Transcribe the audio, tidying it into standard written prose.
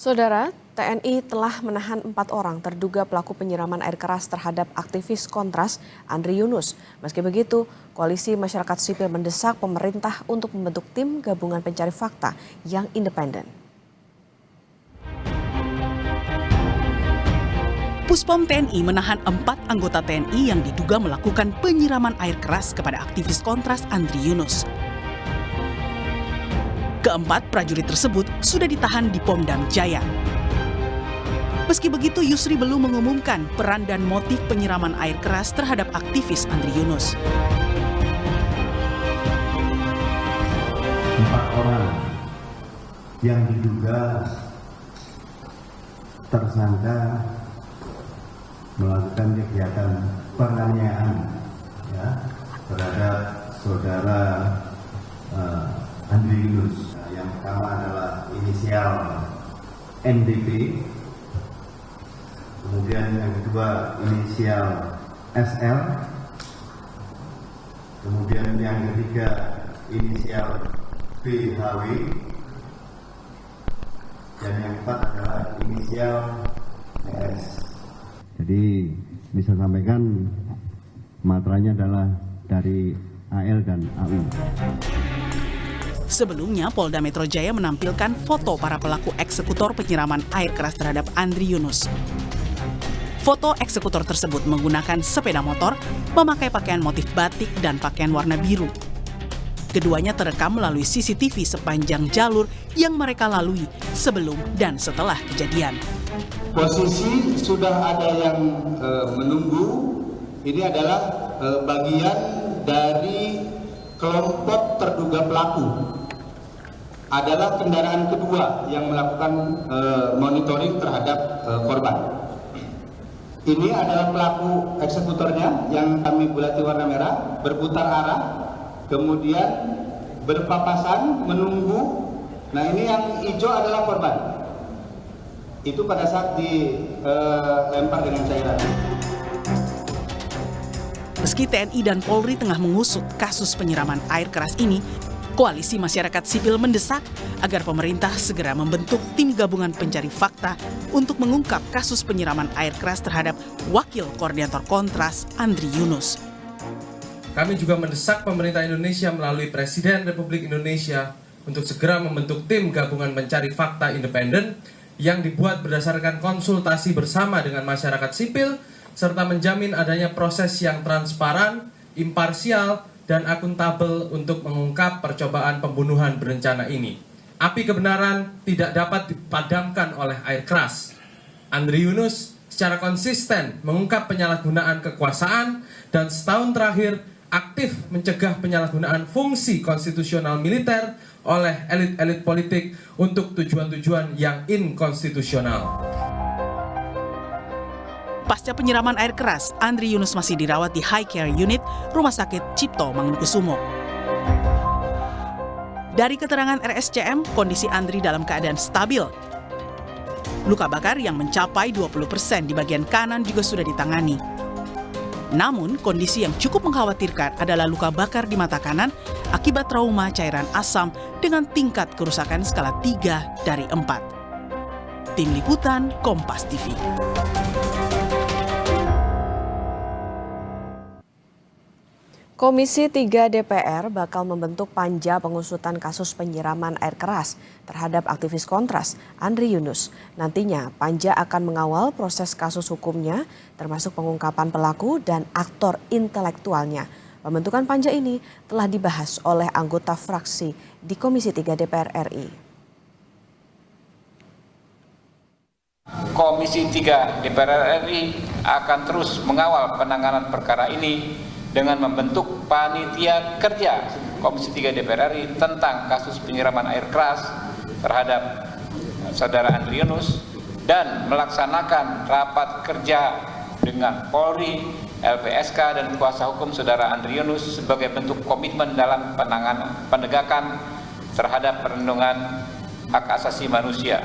Saudara, TNI telah menahan 4 orang terduga pelaku penyiraman air keras terhadap aktivis Kontras Andri Yunus. Meski begitu, Koalisi Masyarakat Sipil mendesak pemerintah untuk membentuk tim gabungan pencari fakta yang independen. Puspom TNI menahan 4 anggota TNI yang diduga melakukan penyiraman air keras kepada aktivis Kontras Andri Yunus. Keempat prajurit tersebut sudah ditahan di Pom Dam Jaya. Meski begitu, Yusri belum mengumumkan peran dan motif penyiraman air keras terhadap aktivis Andri Yunus. 4 orang yang diduga tersangka melakukan kegiatan penganiayaan terhadap saudara Andri Yunus. Yang pertama adalah inisial NDP, kemudian yang kedua inisial SL, kemudian yang ketiga inisial BHW, dan yang keempat adalah inisial PS. Jadi bisa sampaikan materinya adalah dari AL dan AU. Sebelumnya, Polda Metro Jaya menampilkan foto para pelaku eksekutor penyiraman air keras terhadap Andri Yunus. Foto eksekutor tersebut menggunakan sepeda motor, memakai pakaian motif batik dan pakaian warna biru. Keduanya terekam melalui CCTV sepanjang jalur yang mereka lalui sebelum dan setelah kejadian. Posisi sudah ada yang menunggu. Ini adalah bagian dari kelompok terduga pelaku. Adalah kendaraan kedua yang melakukan monitoring terhadap korban. Ini adalah pelaku eksekutornya yang kami bulati warna merah, berputar arah, kemudian berpapasan, menunggu. Nah, ini yang hijau adalah korban. Itu pada saat dilempar dengan cairan. Meski TNI dan Polri tengah mengusut kasus penyiraman air keras ini, Koalisi Masyarakat Sipil mendesak agar pemerintah segera membentuk tim gabungan pencari fakta untuk mengungkap kasus penyiraman air keras terhadap Wakil Koordinator Kontras Andri Yunus. Kami juga mendesak pemerintah Indonesia melalui Presiden Republik Indonesia untuk segera membentuk tim gabungan pencari fakta independen yang dibuat berdasarkan konsultasi bersama dengan masyarakat sipil serta menjamin adanya proses yang transparan, imparsial, dan akuntabel untuk mengungkap percobaan pembunuhan berencana ini. Api kebenaran tidak dapat dipadamkan oleh air keras. Andri Yunus secara konsisten mengungkap penyalahgunaan kekuasaan dan setahun terakhir aktif mencegah penyalahgunaan fungsi konstitusional militer oleh elit-elit politik untuk tujuan-tujuan yang inkonstitusional. Pasca penyiraman air keras, Andri Yunus masih dirawat di High Care Unit Rumah Sakit Cipto Mangunkusumo. Dari keterangan RSCM, kondisi Andri dalam keadaan stabil. Luka bakar yang mencapai 20% di bagian kanan juga sudah ditangani. Namun, kondisi yang cukup mengkhawatirkan adalah luka bakar di mata kanan akibat trauma cairan asam dengan tingkat kerusakan skala 3 dari 4. Tim Liputan, Kompas TV. Komisi 3 DPR bakal membentuk panja pengusutan kasus penyiraman air keras terhadap aktivis Kontras Andri Yunus. Nantinya panja akan mengawal proses kasus hukumnya termasuk pengungkapan pelaku dan aktor intelektualnya. Pembentukan panja ini telah dibahas oleh anggota fraksi di Komisi 3 DPR RI. Komisi 3 DPR RI akan terus mengawal penanganan perkara ini dengan membentuk panitia kerja Komisi 3 DPR RI tentang kasus penyiraman air keras terhadap saudara Andri Yunus dan melaksanakan rapat kerja dengan Polri, LPSK dan kuasa hukum saudara Andri Yunus sebagai bentuk komitmen dalam penegakan terhadap perlindungan hak asasi manusia.